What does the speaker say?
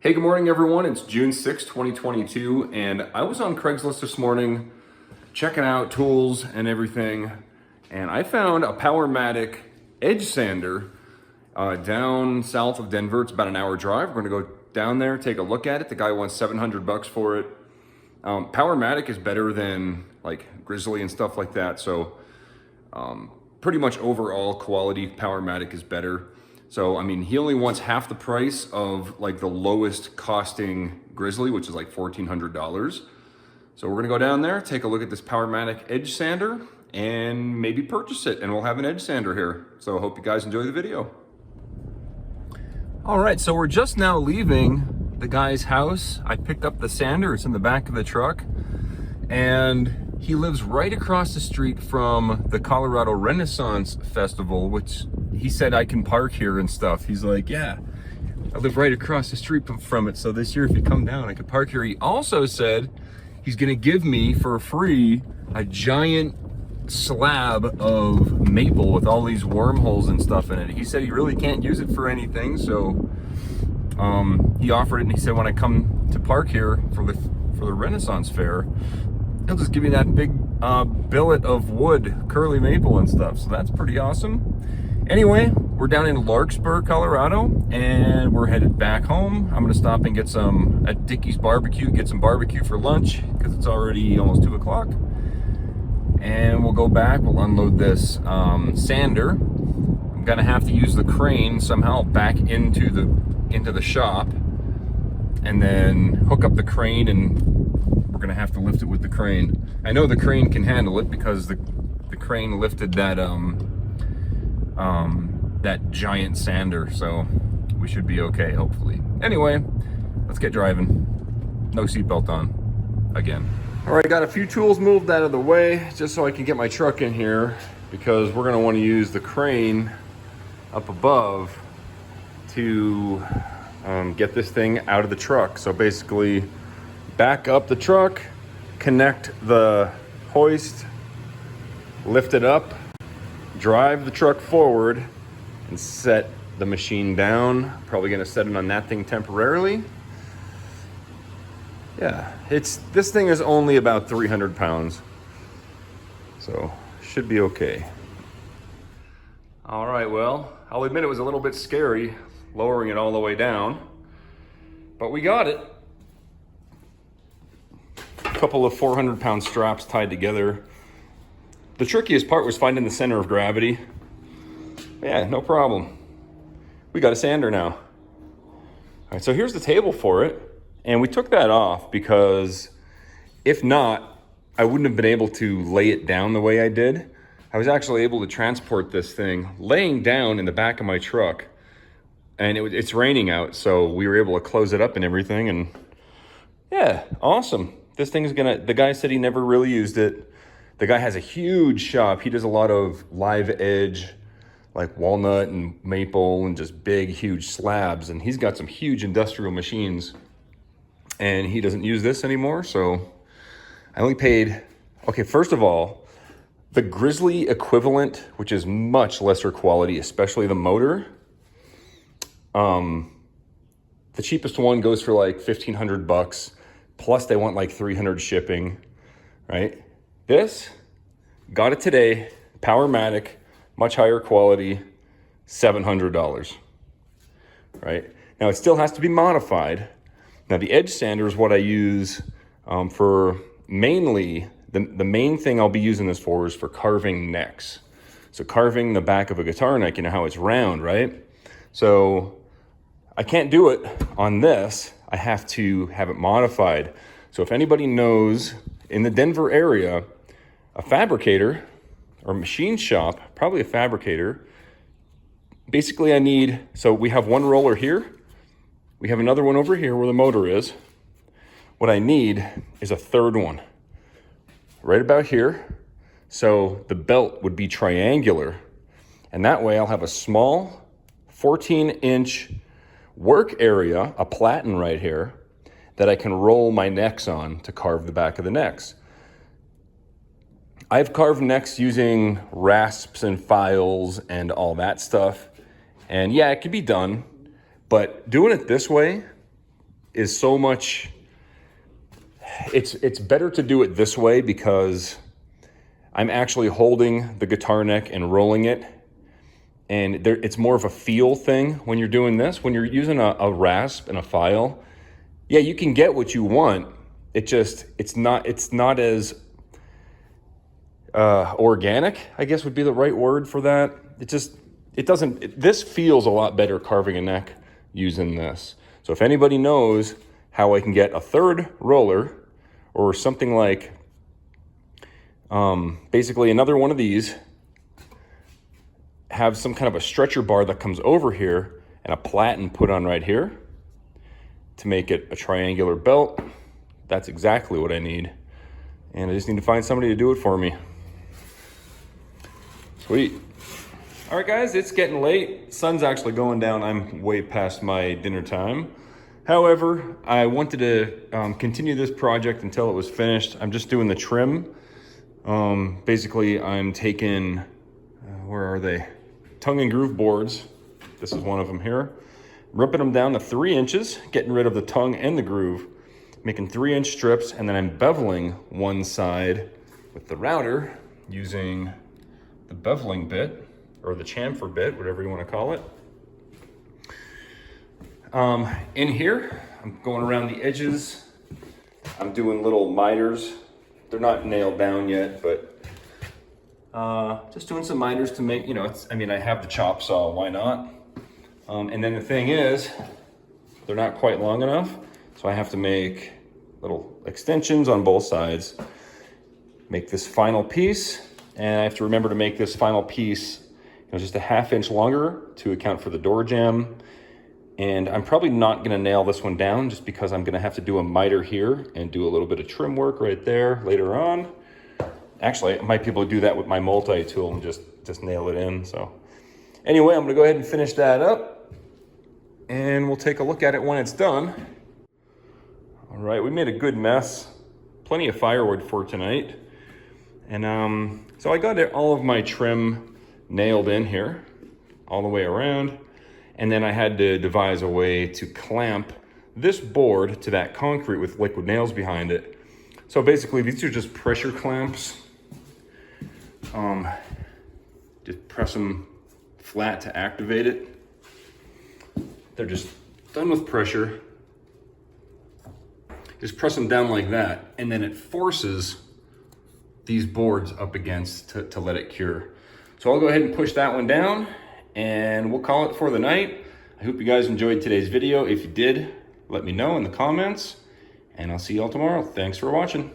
Hey, good morning everyone. It's June 6, 2022, and I was on Craigslist this morning checking out tools and everything, and I found a Powermatic edge sander down south of Denver. It's about an hour drive. We're gonna go down there, take a look at it. The guy wants 700 bucks for it. Powermatic is better than like Grizzly and stuff like that, so pretty much overall quality Powermatic is better. So, I mean, he only wants half the price of like the lowest costing Grizzly, which is like $1,400. So we're gonna go down there, take a look at this Powermatic edge sander and maybe purchase it, and we'll have an edge sander here. So I hope you guys enjoy the video. All right, so we're just now leaving the guy's house. I picked up the sander, it's in the back of the truck, and he lives right across the street from the Colorado Renaissance Festival, which he said I can park here and stuff. He's like, yeah, I live right across the street from it, so this year if you come down, I could park here. He also said he's gonna give me for free a giant slab of maple with all these wormholes and stuff in it. He said he really can't use it for anything, so he offered it, and he said when I come to park here for the Renaissance Fair, he'll just give me that big billet of wood, curly maple and stuff. So that's pretty awesome. Anyway, we're down in Larkspur, Colorado, and we're headed back home. I'm gonna stop and get some at Dickey's Barbecue, get some barbecue for lunch because it's already almost 2 o'clock. And we'll go back, we'll unload this sander. I'm gonna have to use the crane somehow back into the shop and then hook up the crane, and we're gonna have to lift it with the crane. I know the crane can handle it because the crane lifted that that giant sander, so we should be okay, hopefully. Anyway, let's get driving. No seatbelt on, again. All right, got a few tools moved out of the way just so I can get my truck in here, because we're gonna wanna use the crane up above to get this thing out of the truck. So basically, back up the truck, connect the hoist, lift it up, drive the truck forward, and set the machine down. Probably gonna set it on that thing temporarily. Yeah, this thing is only about 300 pounds, so should be okay. All right, well, I'll admit it was a little bit scary lowering it all the way down, but we got it. Couple of 400-pound straps tied together. The trickiest part was finding the center of gravity. Yeah, no problem. We got a sander now. All right, so here's the table for it. And we took that off because if not, I wouldn't have been able to lay it down the way I did. I was actually able to transport this thing laying down in the back of my truck, and it's raining out, so we were able to close it up and everything, and yeah, awesome. This thing is the guy said he never really used it. The guy has a huge shop. He does a lot of live edge, like walnut and maple and just big, huge slabs. And he's got some huge industrial machines, and he doesn't use this anymore. So I only paid, okay, first of all, the Grizzly equivalent, which is much lesser quality, especially the motor, the cheapest one goes for like 1,500 bucks. Plus they want like 300 shipping, right? This, got it today, Powermatic, much higher quality, $700, right? Now it still has to be modified. Now the edge sander is what I use for mainly, the main thing I'll be using this for is for carving necks. So carving the back of a guitar neck, you know how it's round, right? So I can't do it on this. I have to have it modified. So if anybody knows in the Denver area, a fabricator or machine shop, probably a fabricator, basically I need, so we have one roller here. We have another one over here where the motor is. What I need is a third one right about here. So the belt would be triangular, and that way I'll have a small 14-inch work area, a platen right here, that I can roll my necks on to carve the back of the necks. I've carved necks using rasps and files and all that stuff. And yeah, it can be done, but doing it this way is so much, it's better to do it this way because I'm actually holding the guitar neck and rolling it. And it's more of a feel thing when you're doing this. When you're using a rasp and a file, yeah, you can get what you want. It's not as organic, I guess would be the right word for that. This feels a lot better carving a neck using this. So if anybody knows how I can get a third roller or something like, basically another one of these, have some kind of a stretcher bar that comes over here and a platen put on right here to make it a triangular belt, that's exactly what I need. And I just need to find somebody to do it for me. Sweet. All right, guys, it's getting late. Sun's actually going down. I'm way past my dinner time. However, I wanted to continue this project until it was finished. I'm just doing the trim. Basically, I'm taking, where are they? Tongue and groove boards. This is one of them here. Ripping them down to 3 inches, getting rid of the tongue and the groove, making 3-inch strips, and then I'm beveling one side with the router using the beveling bit, or the chamfer bit, whatever you want to call it. In here, I'm going around the edges. I'm doing little miters. They're not nailed down yet, but just doing some miters to make, I have the chop saw, why not? And then the thing is, they're not quite long enough, so I have to make little extensions on both sides, make this final piece, and I have to remember to make this final piece just a 1/2 inch longer to account for the door jamb. And I'm probably not gonna nail this one down just because I'm gonna have to do a miter here and do a little bit of trim work right there later on. Actually, I might be able to do that with my multi-tool and just nail it in. So anyway, I'm gonna go ahead and finish that up and we'll take a look at it when it's done. All right, we made a good mess. Plenty of firewood for tonight. And so I got all of my trim nailed in here all the way around. And then I had to devise a way to clamp this board to that concrete with liquid nails behind it. So basically these are just pressure clamps. Just press them flat to activate it. They're just done with pressure. Just press them down like that, and then it forces these boards up against to let it cure. So I'll go ahead and push that one down, and we'll call it for the night. I hope you guys enjoyed today's video. If you did, let me know in the comments, and I'll see y'all tomorrow. Thanks for watching.